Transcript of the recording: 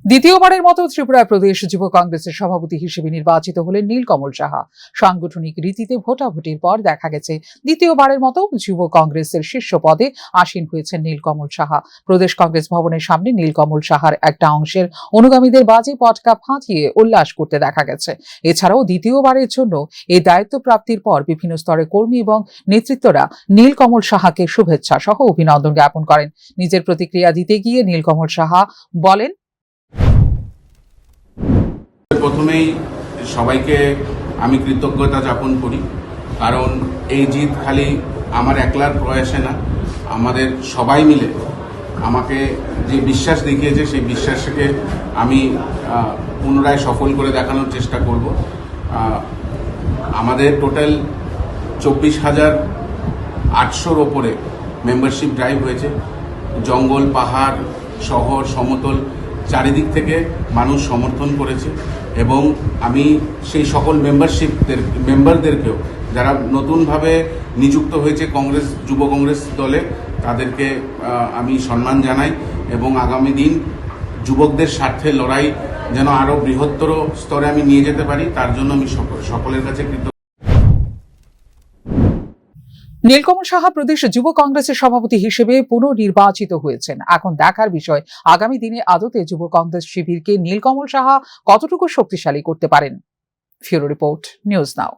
দ্বিতীয়বারের মতো ত্রিপুরা প্রদেশ যুব কংগ্রেসের সভাপতি হিসেবে নির্বাচিত হলেন নীলকমল সাহা। সাংগঠনিক রীতিতে ভোটাভুটির পর দেখা গেছে দ্বিতীয়বারের মতো যুব কংগ্রেসের শীর্ষ পদে আসীন হয়েছেন নীলকমল সাহা। প্রদেশ কংগ্রেস ভবনের সামনে নীলকমল সাহার একটা অংশের অনুগামীদের বাজি পটকা ফাটিয়ে উল্লাস করতে দেখা গেছে। এছাড়াও দ্বিতীয়বারের জন্য এই দায়িত্ব প্রাপ্তির পর বিভিন্ন স্তরের কর্মী এবং নেতৃত্বরা নীলকমল সাহাকে শুভেচ্ছা সহ অভিনন্দন জ্ঞাপন করেন। নিজের প্রতিক্রিয়া দিতে গিয়ে নীলকমল সাহা বলেন, প্রথমেই সবাইকে আমি কৃতজ্ঞতা জ্ঞাপন করি, কারণ এই জিত খালি আমার একলার প্রয়াসে না, আমাদের সবাই মিলে আমাকে যে বিশ্বাস দেখিয়েছে সেই বিশ্বাসকে আমি পুনরায় সফল করে দেখানোর চেষ্টা করব। আমাদের টোটাল 24,800-র ওপরে মেম্বারশিপ ড্রাইভ হয়েছে। জঙ্গল, পাহাড়, শহর, সমতল চারিদিক থেকে মানুষ সমর্থন করেছে এবং আমি সেই সকল মেম্বারদেরকেও যারা নতুনভাবে নিযুক্ত হয়েছে কংগ্রেস যুব কংগ্রেস দলে, তাদেরকে আমি সম্মান জানাই এবং আগামী দিন যুবকদের স্বার্থে লড়াই যেন আরও বৃহত্তর স্তরে আমি নিয়ে যেতে পারি, তার জন্য আমি সকলের কাছে কৃতজ্ঞ। নীলকমল সাহা প্রদেশ যুব কংগ্রেসের সভাপতি হিসেবে পুনর্নির্বাচিত হয়েছেন। এখন দেখার বিষয় আগামী দিনে আদতে যুব কংগ্রেস শিবিরকে নীলকমল সাহা কতটুকু শক্তিশালী করতে পারেন। ফিউরো রিপোর্ট, নিউজ নাও।